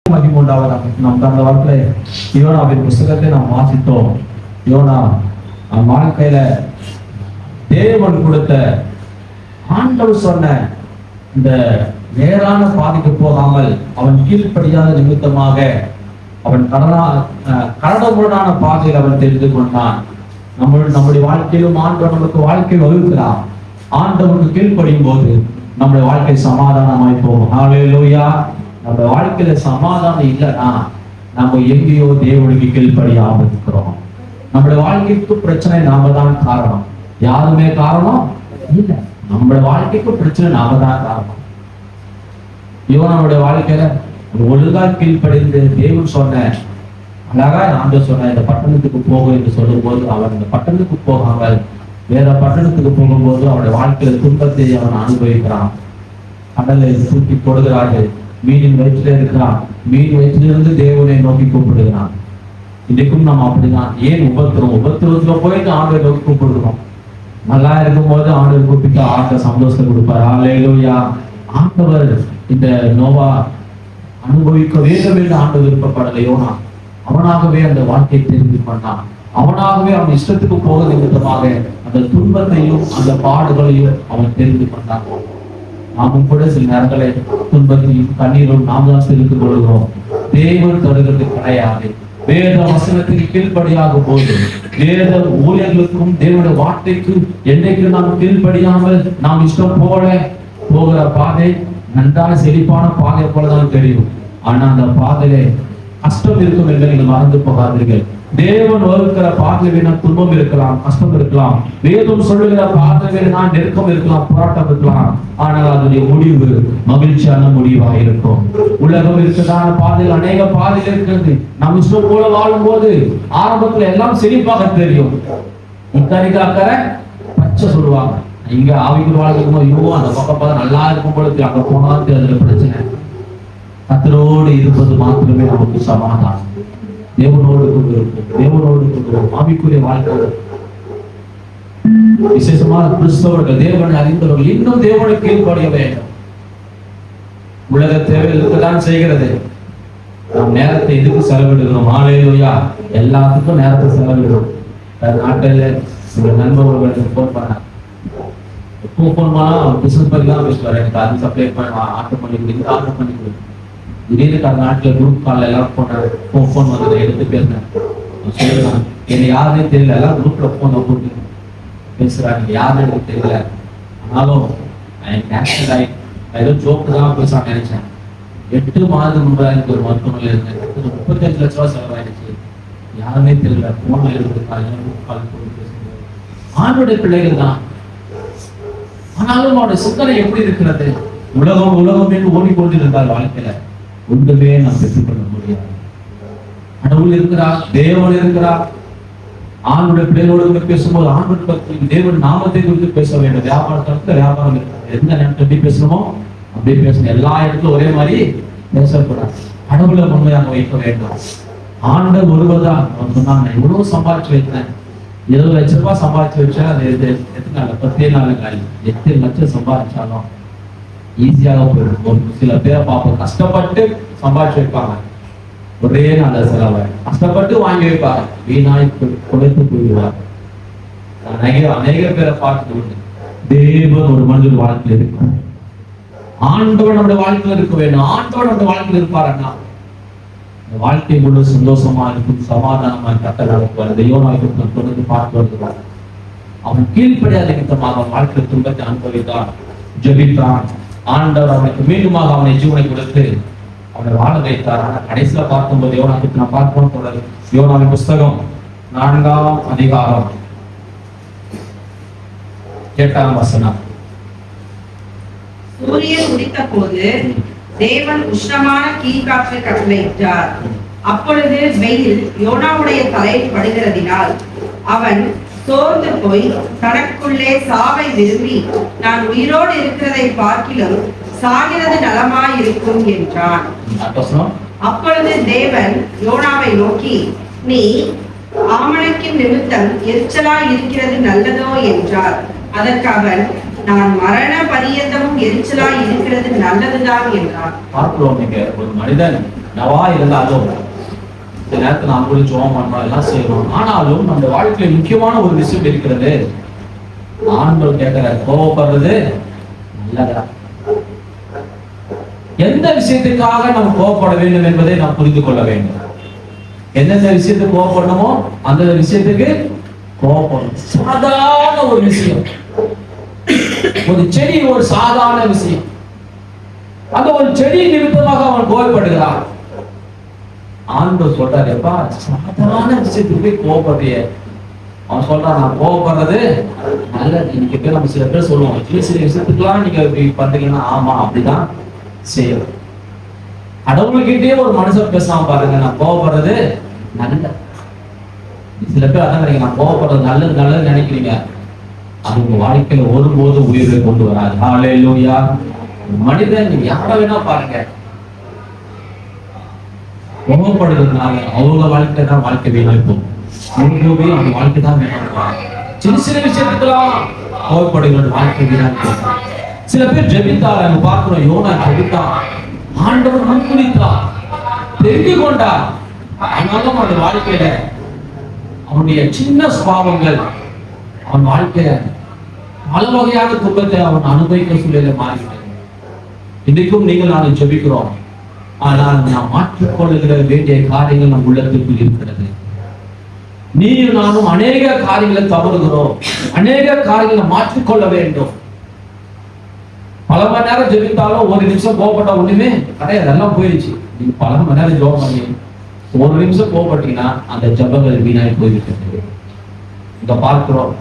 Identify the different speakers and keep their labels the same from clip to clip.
Speaker 1: மகிமுண்டாவதாக. நாம் கடந்த வாரத்துல யோனாவின் புஸ்தகத்தை நாம் வாசித்தோம். யோனா வாழ்க்கையில தேவன் கொடுத்த ஆண்டவர் சொன்ன இந்த நேரான பாதைக்கு போகாமல் அவன் கீழ்ப்படியாத நிமித்தமாக அவன் கடவுளான பாதையில் அவன் தெரிந்து கொண்டான். நம்முடைய வாழ்க்கையிலும் ஆண்டவர் நமக்கு வாழ்க்கை வகுக்கிறார். ஆண்டவருக்கு கீழ்ப்படியும் போது நம்முடைய வாழ்க்கை சமாதானமாய் போகும். ஹல்லேலூயா. நம்ம வாழ்க்கையில சமாதானம் இல்லைன்னா நம்ம எங்கேயோ தேவனுக்கு கீழ்ப்படியாம இருக்கிறோம். நம்முடைய வாழ்க்கைக்கு பிரச்சனை நாம தான் காரணம், யாருமே காரணம் இல்லை. நம்முடைய வாழ்க்கைக்கு பிரச்சனை நாம தான் காரணம். யோனாவுடைய வாழ்க்கையில ஒழுங்கா கீழ்ப்படிந்து தேவன் சொன்ன அழகா ஆண்டவர் சொன்ன இந்த பட்டணத்துக்கு போக என்று சொல்லும் போது அவன் இந்த பட்டணத்துக்கு போகாமல் வேற பட்டணத்துக்கு போகும்போது அவனுடைய வாழ்க்கையில துன்பத்தை அவன் அனுபவிக்கிறான். கடலை தூக்கி கொடுக்கிறார்கள். மீனின் வயிற்றில இருக்கிறான். மீன் வயிற்றிலிருந்து தேவனை நோக்கி கூப்பிடுகிறான். இன்றைக்கும் நம்ம அப்படிதான். ஏன் உபத்திரவத்துல போயிட்டு ஆண்டவரை நோக்கி கூப்பிடுறோம். நல்லா இருக்கும் போது ஆண்டவர் கூப்பிட்டு ஆண்டவர் சந்தோஷத்தை கொடுப்பார். ஹல்லேலூயா. ஆண்டவர் இந்த நோவா அனுபவிக்க வேண்டும் என்று ஆண்டவர் விருப்பப்படலை. யோனா அவனாகவே அந்த வாழ்க்கையை தெரிந்து கொண்டான். அவனாகவே அவன் இஷ்டத்துக்கு போக நிமித்தமாக அந்த துன்பத்தையும் அந்த பாடுகளையும் அவன் தெரிந்து கொண்டான். நாமும் கூட சில நேரங்களை துன்பத்தையும் கண்ணீரும் நாம் தான் தெரிந்து கொள்கிறோம். தேவன் தருகிறது கிடையாது. வேத வசனத்துக்கு கீழ்ப்படியாகும் போது வேத ஊழியர்களுக்கும் தேவனுடைய வார்த்தைக்கும் என்றைக்கு நாம் கீழ்ப்படியாமல் நாம் இஷ்டம் போல போகிற பாதை நன்றான செழிப்பான பாதை போலதான் தெரியும். ஆனா அந்த பாதையிலே கஷ்டம் இருக்கும் என்று நீங்கள் மறந்து போகாதீர்கள். தேவன் வகுக்கிற பாதையில வேணா துன்பம் இருக்கலாம், கஷ்டம் இருக்கலாம். வேதம் சொல்லுகிற பாதையில வேணா நெருக்கம் இருக்கலாம், போராட்டம் இருக்கலாம். ஆனால் அதனுடைய முடிவு மகிழ்ச்சியான முடிவாக இருக்கும். உலகம் இருக்கிறதான பாதையில் அநேக பாதையில் இருக்கிறது. நம்ம இஷ்டம் போல வாழும் போது ஆரம்பத்துல எல்லாம் செழிப்பாக தெரியும். இக்கறிக்காக்கற பச்சை சொல்லுவாங்க. இங்க ஆவிக்குள் வாழ்க்கை ஐயோ அந்த பக்கம் பார்த்தா நல்லா இருக்கும் பொழுது அங்க போனா அதுல பிரச்சனை. கர்த்தரோடு இருப்பது மாத்திரமே நமக்கு சமாதானம். தேவனோடு கொண்டிருக்கும், தேவனோடு கொண்டிருக்கும் ஆவிக்குரிய வாழ்க்கை. விசேஷமாக கிறிஸ்தவர்கள் தேவனை அறிந்தவர்கள் இன்னும் தேவனை கீழ்ப்படிய வேண்டும். உலக தேவை இருக்கத்தான் செய்கிறது. நாம் நேரத்தை எதுக்கு செலவிடுகிறோம்? ஹல்லேலூயா. எல்லாத்துக்கும் நேரத்தை செலவிடுறோம். நாட்டில் உங்க நண்பர்களுக்கு போன் பண்ண போன் பண்ணா பிசினஸ் பத்தி தான் பேசுவார். எனக்கு அது சப்ளை பண்ண ஆர்டர் பண்ணி கொடுங்க, ஆர்டர் பண்ணி கொடுங்க. திடீர்னு அந்த நாட்டில் குரூப் காலில் எல்லாரும் போன் வந்ததை எடுத்து பேசினேன். சொல்லுறாங்க என்னை யாருன்னே தெரியல, எல்லாம் குரூப்ல போன் போட்டு பேசுறாங்க. யாருன்னு எனக்கு தெரியல. ஆனாலும் ஏதோ ஜோக்கு தான் பேசுறாங்க நினைச்சேன். 8 மாதத்துக்கு முன்னாடி எனக்கு ஒரு மருத்துவமனையில் இருந்தேன். 35 லட்ச ரூபா செலவாயிடுச்சு. யாருன்னே தெரியல. போன்ல எடுத்துருக்காங்க, குரூப் கால் போட்டு பேசுறாங்க. ஆணுடைய பிள்ளைகள் தான். ஆனாலும் அவருடைய சிந்தனை எப்படி இருக்கிறது? உலகம் உலகம் என்று ஓடிக்கொண்டிருந்தார். வாழ்க்கையில ஒன்றுமே நாம் பெற்றுக்கொள்ள முடியாது. கடவுள் இருக்கிறார், தேவன் இருக்கிறார். ஆணுடைய பிள்ளைகளோடு பேசும்போது ஆண்கள் பற்றி தேவன் நாமத்தை குறித்து பேச வேண்டும். வியாபாரத்திற்கு வியாபாரம் இருக்கிறது. எந்த நேரத்தில் எப்படி பேசணுமோ அப்படியே பேசணும். எல்லா இடத்துலும் ஒரே மாதிரி பேசக்கூடாது. கடவுளை உண்மையாக வைக்க வேண்டும். ஆண்டவர் ஒருவர்தான். அவன் சொன்னாங்க இவ்வளவு சம்பாதிச்சு வைத்தேன், 20 லட்சம் ரூபாய் சம்பாதிச்சு வச்சா அது எத்தனை நாள்? 10 நாள் காலம். 8 லட்சம் சம்பாதிச்சாலும் ஈஸியாக போயிடும். ஒரு சில பேரை பார்ப்போம், கஷ்டப்பட்டு சம்பாதிச்சு வைப்பாங்க, ஒரே நல்ல செலவை கஷ்டப்பட்டு வாங்கி வைப்பாங்க, வீணாய் குறைத்து போயிடுவாங்க. அநேக பேரை பார்த்துட்டு உண்டு. தேவன் ஒரு மனிதர் வாழ்க்கையில் இருக்கும். ஆண்டவர் நம்முடைய வாழ்க்கையில் இருக்க வேண்டும். ஆண்டவர் நம்முடைய வாழ்க்கையில் இருப்பாருன்னா வாழ்க்கை முழு சந்தோஷமா இருக்கும், சமாதானமா கத்த நடக்குவார். யோனாவை தொடர்ந்து பார்த்து வருகிறார். அவன் கீழ்ப்படியாத நிமித்தமாக அவன் வாழ்க்கையில் துன்பத்தை அனுபவித்தான், ஜெபித்தான். ஆண்டவர் அவனுக்கு மீண்டுமாக அவனை ஜீவனை கொடுத்து அவனை வாழ வைத்தார். ஆனா கடைசியில பார்க்கும்போது யோனாவுக்கு நான் பார்க்கணும் தொடர். யோனாவின் புஸ்தகம் 4ஆம் அதிகாரம் 8ஆம் வசனம்.
Speaker 2: சூரியன் உதித்த போது தேவன் உஷ்ணமான கீழ்காற்றை கட்டளையிட்டார். அப்பொழுது வெயில் யோனாவுடைய தலையில் படுகிறதினால் அவன் சோர்ந்து போய் தனக்குள்ளே சாவை விரும்பி நான் உயிரோடு இருக்கிறதை பார்க்கிலும் சாகிறது நலமாய் இருக்கும் என்றான். அப்பொழுது தேவன் யோனாவை நோக்கி நீ ஆமணக்கின் நிமித்தம் எரிச்சலாய் இருக்கிறது நல்லதோ என்றார். அதற்கு அவன் நான் மரண பரியந்தமும் எரிச்சலாய் இருக்கிறது நல்லதுதான் என்றான்.
Speaker 1: பார்க்கிறோம், நீங்க ஒரு மனிதன் நவா இருந்தாலும் இந்த நேரத்தில் நாம் கூட ஜெபம் பண்றோம், எல்லாம் செய்யணும். ஆனாலும் நம்ம வாழ்க்கையில முக்கியமான ஒரு விஷயம் இருக்கிறது. ஆண்டவர் கேட்கிற கோபப்படுறது நல்லதா? எந்த விஷயத்துக்காக நாம் கோபப்பட வேண்டும் என்பதை நாம் புரிந்து கொள்ள வேண்டும். எந்தெந்த விஷயத்துக்கு கோபப்படணுமோ அந்த விஷயத்துக்கு கோபப்படணும். சாதாரண ஒரு விஷயம், ஒரு செடி ஒரு சாதாரண விஷயம், அந்த ஒரு செடி நிமித்தமாக அவன் கோபப்படுகிறான். ஆண்டவர் சொல்றாரு, எப்பா சாதாரண விஷயத்துக்கு போய் கோபப்படுறிய. அவன் சொல்றான், நான் கோபப்படுறது நல்லது. இன்னைக்கு பேர் நம்ம சில பேர் சொல்லுவோம், சில விஷயத்துக்குலாம் நீங்க இப்படி பண்றீங்கன்னா ஆமா அப்படிதான் செய்யணும். கடவுள்கிட்டயே ஒரு மனுஷன் பேசாம பாருங்க, நான் கோபப்படுறது நல்லது. சில பேர் அதான் நினைக்கிறீங்க, நான் கோபப்படுறது நல்லது நல்லது நினைக்கிறீங்க. அது உங்க வாழ்க்கையில ஒருபோது உயிரை கொண்டு வராது. ஹல்லேலூயா. மனிதன் நீங்க யார வேணா பாருங்க, கோபப்படுறதுனால அவங்க வாழ்க்கை தான் வாழ்க்கை வீணாய் போகும். முழுமே அவங்க வாழ்க்கை தான் வீணாய். சின்ன சின்ன விஷயத்துக்கெல்லாம் கோபப்படுகிற வாழ்க்கை வீணாய் போகும். சில பேர் ஜெபித்தார், அங்க பார்க்கிறோம், யோனா ஜெபித்தான், ஆண்டவர் முன்குறித்தார், தெரிந்து கொண்டார். ஆனாலும் அவன் வாழ்க்கையில அவனுடைய சின்ன சுபாவங்கள் அவன் வாழ்க்கையில பல வகையான துன்பத்தை அவன் அனுபவிக்க சூழல மாறிவிட்டது. இன்றைக்கும் நீங்கள் நானும் ஜெபிக்கிறோம், ஆனால் நாம் மாற்றிக்கொள்ளுகிற வேண்டிய காரியங்கள் நம் உள்ளத்திற்குள் இருக்கிறது. நீயும் நானும் அநேக காரியங்களை தவறுகிறோம், அநேக காரியங்களை மாற்றிக்கொள்ள வேண்டும். பல மணி நேரம் ஜெபித்தாலும் ஒரு நிமிஷம் கோபப்பட்ட ஒண்ணுமே கிடையாது, எல்லாம் போயிடுச்சு. நீங்க பல மணி நேரம் ஜெபம் பண்ணி ஒரு நிமிஷம் கோபப்பட்டீங்கன்னா அந்த ஜெபங்கள் வீணாய் போய்விட்டது. இங்க பார்க்கிறோம்,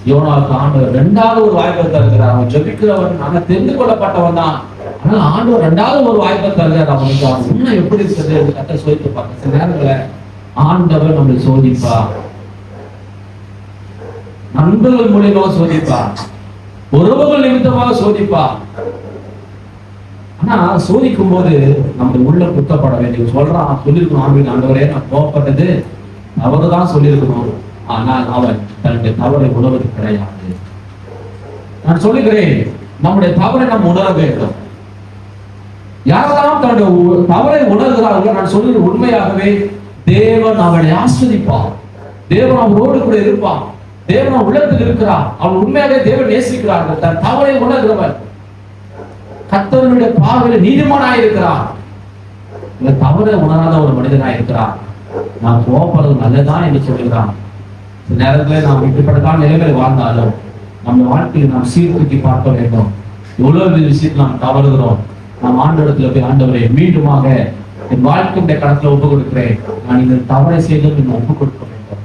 Speaker 1: யோனாவுக்கு ஆண்டவர் இரண்டாவது ஒரு வாய்ப்பை தருகிறார். அவன் ஜெபிக்கிறவன், ஆனா தெரிந்து கொள்ளப்பட்டவன் தான். ஆனால் ஆண்டவர் இரண்டாவது ஒரு வாய்ப்பை தருகிறார். அவனுக்கு அவன் இன்னும் எப்படி இருக்கிறது கத்தை சோதித்து பார்க்க. சில நேரங்கள ஆண்டவர் நம்மளை சோதிப்பா, நண்பர்கள் மூலியமாக சோதிப்பா, உறவுகள் நிமித்தமாக சோதிப்பா. ஆனா சோதிக்கும் போது நம்ம உள்ள குத்தப்பட வேண்டிய சொல்றான், சொல்லிருக்கணும், ஆண்டவரே நான் கோபப்பட்டது அவர்தான் சொல்லியிருக்கணும். ஆனால் அவன் தன்னுடைய தவறை உணர்வது கிடையாது. நான் சொல்லுகிறேன், நம்முடைய தவறை நாம் உணர வேண்டும். யாரெல்லாம் தன்னுடைய தவறை உணர்கிறார்கள், நான் சொல்லுகிற உண்மையாகவே தேவன் அவனை ஆஸ்வதிப்பான். தேவன் அவரோடு கூட இருப்பான். தேவன் உள்ளத்தில் இருக்கிறார். அவன் உண்மையாகவே தேவன் நேசிக்கிறார்கள். தன் தவறை உணர்கிறவன் கர்த்தருடைய பார்வையில் நீதிமானாய் இருக்கிறான். இந்த தவறை உணராத ஒரு மனிதனாய் இருக்கிறான். நான் கோபப்படுறது நல்லதான் என்று சொல்லுகிறான். சில நேரங்களில் நாம் இப்படிப்பட்டதான் நிலைமையில் வாழ்ந்தாலும் நம்ம வாழ்க்கையை நாம் சீர்தூக்கி பார்க்க வேண்டும். எவ்வளவு விஷயத்தில் நாம் தவறுகிறோம். நாம் ஆண்டவரத்தில் போய், ஆண்டவரை மீண்டுமாக என் வாழ்க்கையுடைய கடத்துல ஒப்புக் கொடுக்கிறேன், நான் இந்த தவறை செய்து ஒப்புக் கொடுக்க வேண்டும்.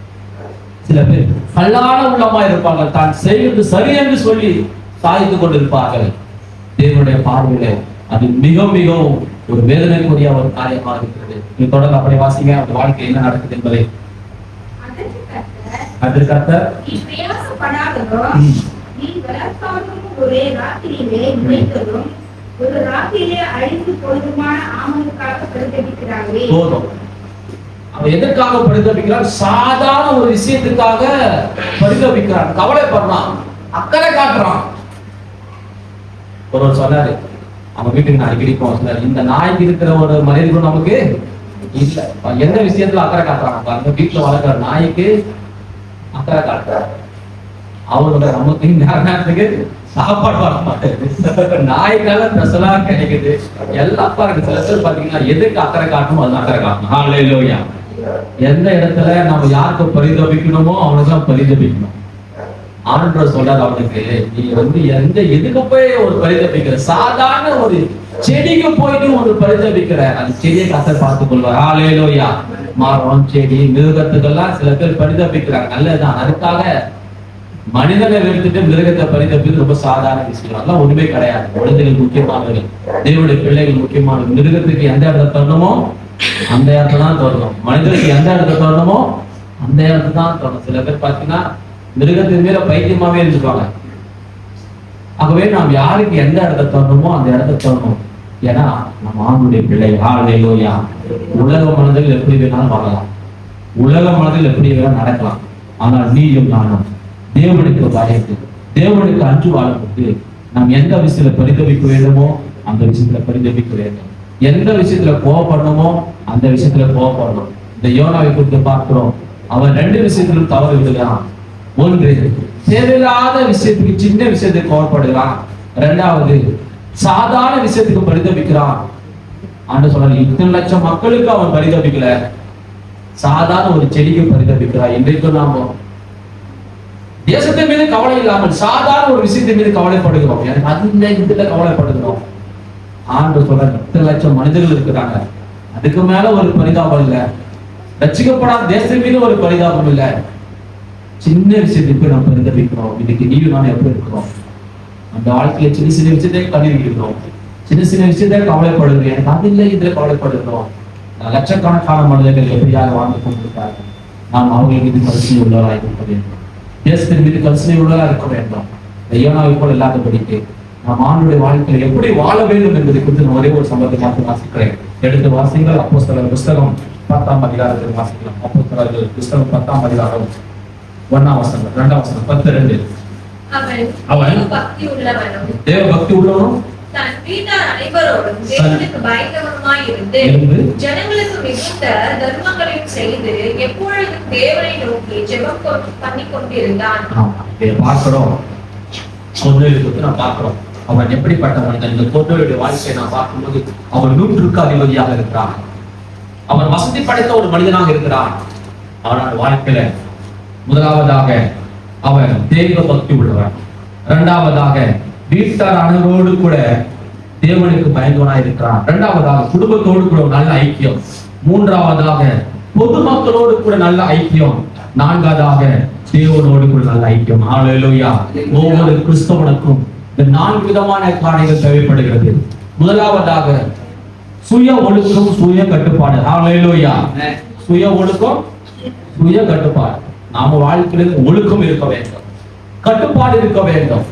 Speaker 1: சில பேர் கல்லான உள்ளமா இருப்பார்கள், தான் செய்வது சரி என்று சொல்லி சாதித்துக் கொண்டிருப்பார்கள். தேவனுடைய பார்வையில அது மிக மிகவும் ஒரு வேதனைக்குரிய ஒரு காரியமாக இருக்கிறது. நீ தொடர்ந்து அப்படி வாசிங்க, அந்த வாழ்க்கை என்ன நடக்குது என்பதை. அதற்கத்த
Speaker 2: ஒரு ராத்திரியிலே அழிந்து போதுமான ஆமனுக்காக பரிதபிக்கிறார்களே.
Speaker 1: போதும். அவன் எதற்காக பரிதபிக்கிறான்? சாதாரண ஒரு விஷயத்துக்காக பரிதபிக்கிறான், கவலைப்படுறான், அக்கறை காட்டுறான். ஒருவர் சொன்னாரு, அவன் வீட்டுக்கு நான் அடிக்கடி போக சொன்னாரு, இந்த நாய்க்கு இருக்கிற ஒரு மனிதர்களும் நமக்கு இல்ல. எந்த விஷயத்துல அக்கறை காட்டுறான்? அந்த வீட்டுல வளர்க்கிற நாய்க்கு அக்கறை காட்டுறான். அவரோட நமக்கு நேரத்துக்கு சாப்பாடு வர மாட்டேங்குது, நாய்க்கால ஸ்பெஷலா கிடைக்குது எல்லாம் பாருங்க. சில பேர் பாத்தீங்கன்னா எதுக்கு அக்கறை காட்டணும் அது அக்கறை காட்டணும். ஹல்லேலூயா. எந்த இடத்துல நம்ம யாருக்கு பரிதபிக்கணுமோ அவனுக்கு தான் பரிதபிக்கணும். ஆண்டவர் சொல்றாரு அவனுக்கு, நீ எந்த எதுக்கு போய் ஒரு பரிதபிக்கிற? சாதாரண ஒரு செடிக்கு போயிட்டு ஒரு பரிதபிக்கிற, அந்த செடியை கர்த்தர் பார்த்துக் கொள்வார். ஹல்லேலூயா. மரம், செடி, மிருகத்துக்கெல்லாம் சில பேர் பரிதபிக்கிறாங்க, நல்லதுதான். அதுக்காக மனிதனை வெறுத்துட்டு மிருகத்தை பரிதபிக்கிறது ரொம்ப சாதாரண விஷயம். அதெல்லாம் ஒண்ணுமே கிடையாது. குழந்தைகள் முக்கியமானவர்கள், தேவனுடைய பிள்ளைகள் முக்கியமானது. மிருகத்துக்கு எந்த இடத்துல தரணுமோ அந்த இடத்துல தான் தரணும். மனிதனுக்கு எந்த இடத்துல தரணுமோ அந்த இடத்துல தான் தரணும். சில பேர் பாத்தீங்கன்னா மிருகத்தின் மேல பைத்தியமாவே இருந்துப்பாங்க. ஆகவே நாம் யாருக்கு எந்த இடத்தை தரணுமோ அந்த இடத்தை தரணும். ஏன்னா நம்ம ஆணுடைய பிள்ளை. ஹல்லேலூயா. உலக மனதில் எப்படி வேணாலும் வாழலாம், உலக மனதில் எப்படி வேணாலும் நடக்கலாம். ஆனால் நீயும் நானும் தேவனுக்கு பயந்து, தேவனுக்கு அஞ்சு வாழப்பட்டு நாம் எந்த விஷயத்துல பரிதபிக்க வேண்டுமோ அந்த விஷயத்துல பரிதபிக்க வேண்டும். எந்த விஷயத்துல கோவப்படணுமோ அந்த விஷயத்துல கோவப்படணும். இந்த யோனாவை குறித்து பார்க்கிறோம். அவன் 2 விஷயத்திலும் தவறு விடுகிறான். ஒன்று, தேவையில்லாத விஷயத்துக்கு, சின்ன விஷயத்துக்கு கோவப்படுகிறான். 2வது, சாதாரண விஷயத்துக்கு பரிதபிக்கிறான். ஆண்டு சொன்னார், இத்தனை லட்சம் மக்களுக்கு அவன் பரிதபிக்கல, சாதாரண ஒரு செடிக்கு பரிதபிக்கிறான். இன்றைக்கு நாம தேசத்தின் மீது கவலை இல்லாமல் சாதாரண ஒரு விஷயத்தின் மீது கவலைப்படுகிறோம். எனக்கு அது இல்லை, இதுல கவலைப்படுகிறோம். ஆண்டு சொல்ற, இத்தனை லட்சம் மனிதர்கள் இருக்கிறாங்க, அதுக்கு மேல ஒரு பரிதாபம் இல்லை. ரட்சிக்கப்படாத தேசத்தின் மீது ஒரு பரிதாபம் இல்லை. சின்ன விஷயத்துக்கு நம்ம பரிதபிக்கிறோம். இன்னைக்கு நீயும் நான் எப்படி இருக்கிறோம்? அந்த வாழ்க்கையில சின்ன சின்ன விஷயத்தை கண்ணீர், சின்ன சின்ன விஷயத்தை கவலைப்படுகிறோம். எனக்கு அது இல்லை, இதுல கவலைப்படுகிறோம். லட்சக்கணக்கான மனிதர்கள் எப்படியாக வாழ்ந்து கொண்டிருக்காங்க. நாம் அவர்கள் மீது கரிசனை உள்ளவராக இருக்க வேண்டும். தேசத்தின் மீது கரிசனை உள்ளவராக இருக்க வேண்டும். யோனாவை போல இல்லாதபடிக்கு நாம் ஆண்டுடைய வாழ்க்கையில் எப்படி வாழ வேண்டும் என்பதை குறித்து நான் ஒரே ஒரு சம்பவத்தை பார்த்து வாசிக்கிறேன். எடுத்து வாசிங்கள். அப்போஸ்தலர் புஸ்தகம் 10ஆம் அதிகாரத்தில் வாசிக்கலாம். அப்போஸ்தலர் புஸ்தகம் 10ஆம் அதிகாரம் 1ஆம் வசனம் 2ஆம் வசனம் 10:2. அவன் தேவ பக்தி உள்ளவனும்
Speaker 3: தன் வீட்டார் அனைவரோடும் தேவனுக்கு பயந்தவனுமாய் இருந்து ஜனங்களுக்கு மிகுந்த தர்மங்களையும் செய்து எப்பொழுதும் தேவனை நோக்கி ஜெபம் பண்ணி கொண்டிருந்தான்.
Speaker 1: பார்க்கிறோம், கொர்நேலியுவை நாம் பார்க்கிறோம். அவன் எப்படிப்பட்ட மனிதன்? இந்த கொர்நேலியுடைய வாழ்க்கையை நாம் பார்க்கும்போது அவன் 100க்கு அதிபதியாக இருக்கிறான். அவன் வசதி படைத்த ஒரு மனிதனாக இருக்கிறான். அவனோட வாழ்க்கையில முதலாவதாக அவன் தேவ பக்தி உள்ளவன். 2வதாக வீட்டார் அனைவரோடு கூட தேவனுக்கு பயந்தவனாய் இருக்கிறான். 2வதாக குடும்பத்தோடு கூட நல்ல ஐக்கியம். 3வதாக பொதுமக்களோடு கூட நல்ல ஐக்கியம். 4வதாக தேவனோடு கூட நல்ல ஐக்கியம். ஹல்லேலூயா. ஒவ்வொரு கிறிஸ்தவனுக்கும் இந்த 4 விதமான காரியங்கள் தேவைப்படுகிறது. முதலாவதாக சுய ஒழுக்கம், சுய கட்டுப்பாடு. ஹல்லேலூயா. சுய ஒழுக்கம், சுய கட்டுப்பாடு. நாம வாழ்க்கையில் ஒழுக்கம் இருக்க வேண்டும், கட்டுப்பாடு இருக்க வேண்டும்.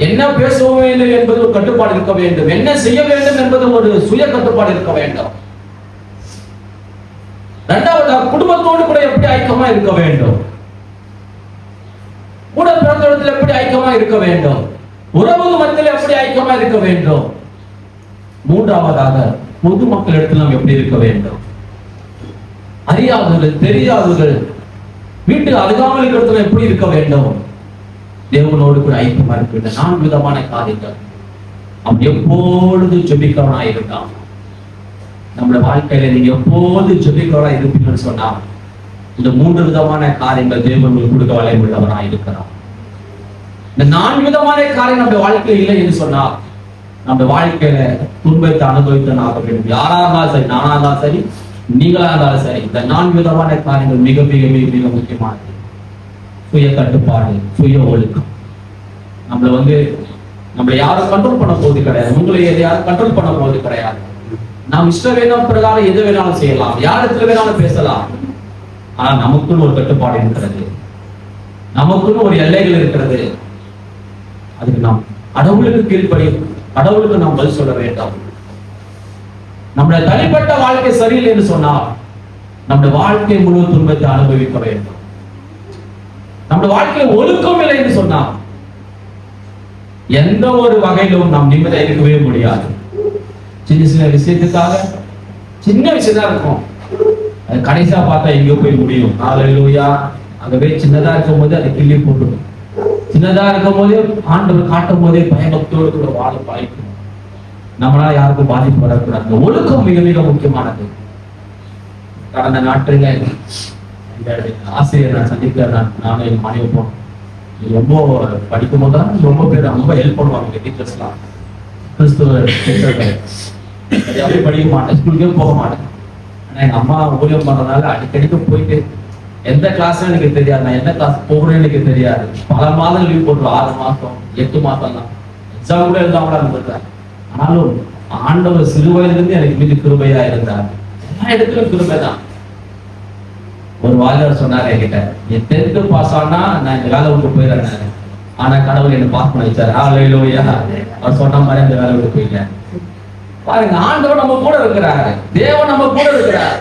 Speaker 1: என்ன பேச வேண்டும் என்பது ஒரு கட்டுப்பாடு இருக்க வேண்டும். என்ன செய்ய வேண்டும் என்பது ஒரு சுய கட்டுப்பாடு இருக்க வேண்டும். 2வதாக குடும்பத்தோடு கூட எப்படி ஐக்கியமா இருக்க வேண்டும், கூட பிறந்தவர்கள் எப்படி ஐக்கியமா இருக்க வேண்டும், உறவு மத்தியில் எப்படி ஐக்கியமா இருக்க வேண்டும். 3வதாக பொதுமக்கள் இடத்தில் நாம் எப்படி இருக்க வேண்டும். அறியாதவர்கள், தெரியாதவர்கள், வீட்டுக்கு அருகாமல் இருக்கிற எப்படி இருக்க வேண்டும். தேவனோடு கூட ஐக்கியமா இருக்க வேண்டும். 4 விதமான காரியங்கள். அவன் எப்பொழுது ஜெபிக்கிறவனா இருந்தான். நம்முடைய வாழ்க்கையில நீங்க எப்போது ஜெபிக்கிறவனா இருப்பீங்கன்னு சொன்னா இந்த 3 விதமான காரியங்கள் தேவன் உங்களுக்கு கொடுக்க வலை உள்ளவனா இருக்கிறான். இந்த 4 விதமான காரியம் நம்முடைய வாழ்க்கையில் இல்லை என்று சொன்னா நம்ம வாழ்க்கையில துன்பத்தை அனுபவித்து ஆக வேண்டும். யாரா இருந்தாலும் சரி, நானா இருந்தாலும் சரி, நீங்களா இருந்தாலும் சரி, இந்த 4 விதமான காரியங்கள் மிக மிக மிக மிக முக்கியமானது. சுய கட்டுப்பாடு, சுய ஒழுக்கம். நம்மளை யாரும் கண்ட்ரோல் பண்ண போவது கிடையாது. உங்களை யாரும் கண்ட்ரோல் பண்ண போவது கிடையாது. நாம் இஷ்ட வேணும் பிரகாரம் எது வேணாலும் செய்யலாம், யார் இடத்துல வேணாலும் பேசலாம். ஆனா நமக்குன்னு ஒரு கட்டுப்பாடு இருக்கிறது, நமக்குன்னு ஒரு எல்லைகள் இருக்கிறது. அதுக்கு நாம் கடவுளுக்கு கீழ்ப்படி, கடவுளுக்கு நாம் பதில் சொல்ல வேண்டும். நம்முடைய தனிப்பட்ட வாழ்க்கை சரியில்லை என்று சொன்னால் நம்முடைய வாழ்க்கை முழு துன்பத்தை அனுபவிக்க வேண்டும். நம்முடைய வாழ்க்கையில் ஒழுக்கம் இல்லை என்று சொன்னால் எந்த ஒரு வகையிலும் நாம் நிம்மதியாக இருக்கவே முடியாது. சின்ன சின்ன விஷயத்துக்காக, சின்ன விஷயம் தான் இருக்கும், அது கடைசியா பார்த்தா எங்க போய் முடியும். ஹல்லேலூயா. அங்கவே சின்னதா இருக்கும் போது அதை கிள்ளி போட்டுடும். சின்னதா இருக்கும் போதே ஆண்டவர் காட்டும் போதே பயபக்தியோடு கூட வாழ பாய்க்கணும். நம்மளால யாருக்கும் பாதிப்பு வரக்கூடாது. ஒழுக்கம் மிக மிக முக்கியமானது. கடந்த நாட்கள்ல ஆசிரியர் நான் சந்திக்க நானும் என் மனைவி போனோம். ரொம்ப படிக்கும் போதுதான் ரொம்ப பேர் ரொம்ப ஹெல்ப் பண்ணுவாங்க டீச்சர்ஸ்லாம். கிறிஸ்துவ அப்படியே படிக்க மாட்டேன், ஸ்கூலுக்கே போக மாட்டேன். ஆனா எங்க அம்மா ஊழியம் பண்றதுனால அடிக்கடிக்கு போயிட்டு எந்த கிளாஸ்ல எனக்கு தெரியாது, நான் என்ன கிளாஸ் போகணும்னு எனக்கு தெரியாது. பல மாதம் லீவ் போட்டுருவோம், 6 மாசம் 8 மாசம் தான். எக்ஸாம் கூட எழுதாம கூட இருந்திருக்கேன். ஆனாலும் ஆண்டவர் சிறு வயதிலிருந்து எனக்கு மீது கிருபையா இருந்தார். எல்லா இடத்துலயும் கிருபை தான். ஒரு வாலிபர் சொன்னாரு என்கிட்ட, என் 10th பாஸ் ஆனா நான் இந்த வேலை விட்டு போயிடுறேன். ஆனா கடவுள் என்ன பாஸ் பண்ண வச்சாரு. ஹல்லேலூயா. அவர் சொன்ன மாதிரி அந்த வேலை விட்டு போயிட்டேன். பாருங்க, ஆண்டவர் நம்ம கூட இருக்கிறாரு, தேவன் நம்ம கூட இருக்கிறார்.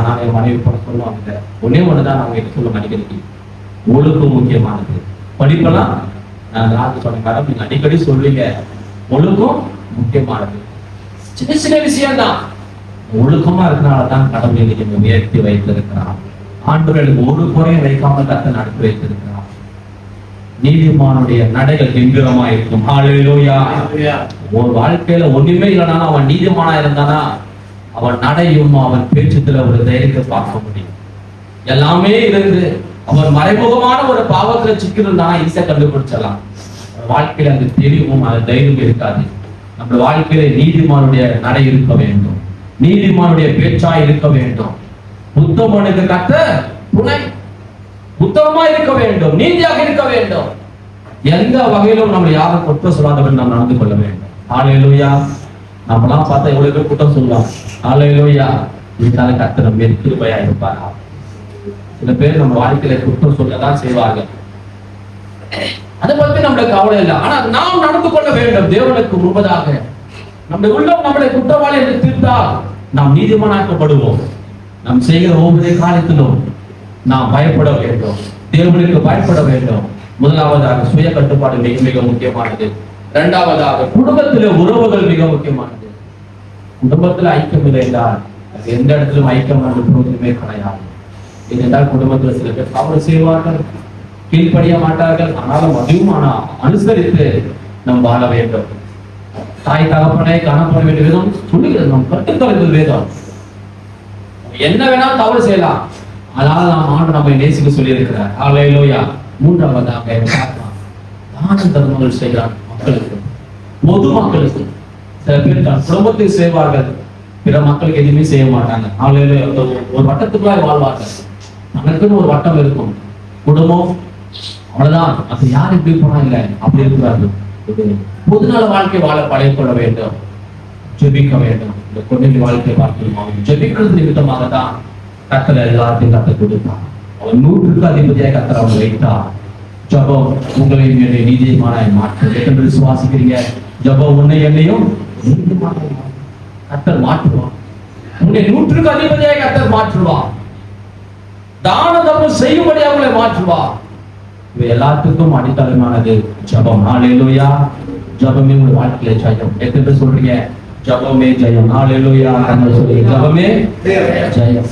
Speaker 1: நான் என் மனைவி சொல்லுவாங்க, ஒண்ணுதான் நான் உங்ககிட்ட சொல்ல அடிக்கடி, ஒழுக்கம் முக்கியமானது. படிப்பெல்லாம் நான் சொன்ன மேடம் நீங்க அடிக்கடி சொல்லுவீங்க, ஒழுக்கம் முக்கியமானது. சின்ன சின்ன விஷயம் தான். ஒழுக்கமா இருக்கனாலதான் கடவுள் இன்னைக்கு உயர்த்தி வைத்திருக்கிறார். ஆண்டவர்களுக்கு ஒரு குறையும் வைக்காம கர்த்தர் நடத்தி வைத்திருக்கிறார். நீதிமானுடைய நடைகள் கெம்பீரமா இருக்கும். ஹல்லேலூயா. ஒரு வாழ்க்கையில ஒண்ணுமே இல்லைனா அவன் நீதிமானா இருந்தானா அவன் நடையும் அவன் பேச்சுத்துல ஒரு தைரியத்தை பார்க்க முடியும். எல்லாமே இருந்து அவன் மறைமுகமான ஒரு பாவத்துல சிக்கிருந்தானா ஈஸியா கண்டுபிடிச்சிடலாம். வாழ்க்கையில அந்த தெளிவும் அந்த தைரியம் இருக்காது. நம்ம வாழ்க்கையில நீதிமானுடைய நடை இருக்க வேண்டும், நீதிமானுடைய பேச்சா இருக்க வேண்டும். உத்தமனுக்கு கர்த்தர் துணை. உத்தமமா இருக்க வேண்டும், நீதியாக இருக்க வேண்டும். எந்த வகையிலும் நம்ம யாரும் குற்றம் சொல்லாதவர்கள் நாம் நடந்து கொள்ள வேண்டும். ஹல்லேலூயா. நம்மளாம் பார்த்தா எவ்வளவு பேர் குற்றம் சொல்லலாம். ஹல்லேலூயா. இதுக்காக கர்த்தர் நம்ம மீது கிருபையா இருப்பாரா? சில பேர் நம்ம வாழ்க்கையில குற்றம் சொல்லதான் செய்வார்கள். அதை பத்தி நம்மளுக்கு கவலை இல்லை. ஆனா நாம் நடந்து கொள்ள வேண்டும் தேவனுக்கு முன்பதாக. நம்முடைய உள்ளம் நம்மளை குற்றவாளி என்று தீர்த்தால் நாம் நீதிமானாக்கப்படுவோம். நாம் செய்கிற ஒவ்வொரு காலத்திலும் நாம் பயப்பட வேண்டும், தேவனுக்கு பயப்பட வேண்டும். முதலாவதாக சுய கட்டுப்பாடு மிக மிக முக்கியமானது. இரண்டாவதாக குடும்பத்திலே உறவுகள் மிக முக்கியமானது. குடும்பத்துல ஐக்கியம் இல்லை என்றால் அது எந்த இடத்திலும் ஐக்கியம் பிரயோஜனமே கிடையாது. ஏனென்றால் குடும்பத்துல சில பேர் தவறு செய்வார்கள், கீழ்ப்படிய மாட்டார்கள். ஆனாலும் அதையும் அனுசரித்து நாம் வாழ வேண்டும். தாய் தகப்பனை காணப்பட வேண்டிய விதம் சொல்லுகிறது, நாம் கற்றுத்தொழில் வேதம். என்ன வேணாலும் தவறு செய்யலாம், அதனால நாம் ஆண்டு நம்மை நேசிக்க சொல்லி இருக்கிறார். ஹல்லேலூயா. மூன்றாவதாக தான தர்மங்கள் செய்கிறார் மக்களுக்கு, பொது மக்களுக்கு. சில பேர் குடும்பத்துக்கு செய்வார்கள், பிற மக்களுக்கு எதுவுமே செய்ய மாட்டாங்க. ஹல்லேலூயா. ஒரு வட்டத்துக்குள்ளாய் வாழ்வார்கள். நமக்குன்னு ஒரு வட்டம் இருக்கும், குடும்பம், அவ்வளவுதான். அது யார் எப்படி போனா இல்லை அப்படி இருக்கிறார்கள். பொதுநல வாழ்க்கை வாழ பழகிக்கொள்ள வேண்டும், ஜெபிக்க வேண்டும். இந்த கொண்டை வாழ்க்கை பார்க்கணுமா ஜெபிக்கிறது நிமித்தமாக தான் கர்த்தர் எல்லாத்தையும் கற்றுக் கொடுத்தார். அவன் 100க்கு அதிபதியாக கர்த்தர் அவன் வைத்தார். ஜெபம் உங்களை என்னுடைய நீதிமான மாற்று என்று விசுவாசிக்கிறீங்க. ஜெபம் உன்னை என்னையும் கர்த்தர் மாற்றுவான். உன்னை 100க்கு அதிபதியாக கர்த்தர் மாற்றுவான். தான தர்மம் செய்யும்படியாக உங்களை மாற்றுவான். இவை எல்லாத்துக்கும் அடித்தளமானது ஜெபம். ஹல்லேலூயா. ஜெபமே உங்கள் வாழ்க்கையில ஜெயம். எத்தனை பேர் சொல்றீங்க ஜெபமே ஜெயம்? ஹல்லேலூயா. சொல்றீங்க ஜெபமே ஜெயம்.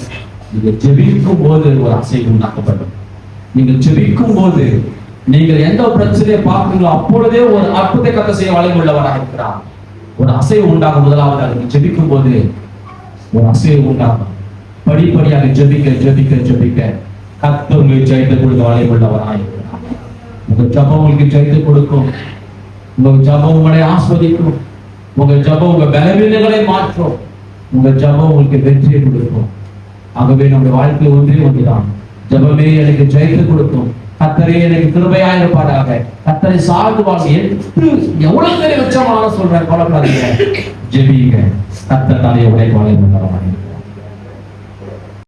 Speaker 1: நீங்க ஜெபிக்கும் போது ஒரு அசைவு உண்டாக்கப்படும். நீங்கள் ஜெபிக்கும் போது நீங்கள் எந்த பிரச்சனையை பார்க்கீங்களோ அப்பொழுதே ஒரு அற்புதத்தை கர்த்தர் செய்ய வல்லமையுள்ளவராக இருக்கிறார். ஒரு அசைவு உண்டாகும். முதலாவது ஜெபிக்கும் போது ஒரு அசைவு உண்டாகும். படிப்படியாக ஜெபிக்க ஜெபிக்க ஜெபிக்க கர்த்தர் உங்களுக்கு ஜெயத்தை கொடுக்க வல்லமையுள்ளவராக இருக்கிறார். உங்க ஜெபம் உங்களுக்கு ஜெயத்தை கொடுக்கும். உங்க ஜெபம் உங்களை ஆஸ்வதிக்கும். உங்க ஜெபம் உங்க பலவீனங்களை மாற்றும். உங்க ஜெபம் உங்களுக்கு வெற்றியை கொடுக்கும். ஆகவே நம்முடைய வாழ்க்கை ஒன்றே ஒன்றுதான், ஜெபமே எனக்கு ஜெயத்தை கொடுக்கும். கர்த்தரே எனக்கு கிருபையா இருப்பாராக. கர்த்தரை சார்ந்து வாழ்க்கை எவ்வளவு பெரிய உச்சமான சொல்றேன், கவலைப்படாதீங்க, ஜெபிங்க. கர்த்தர் தானே உழைப்பாளர்.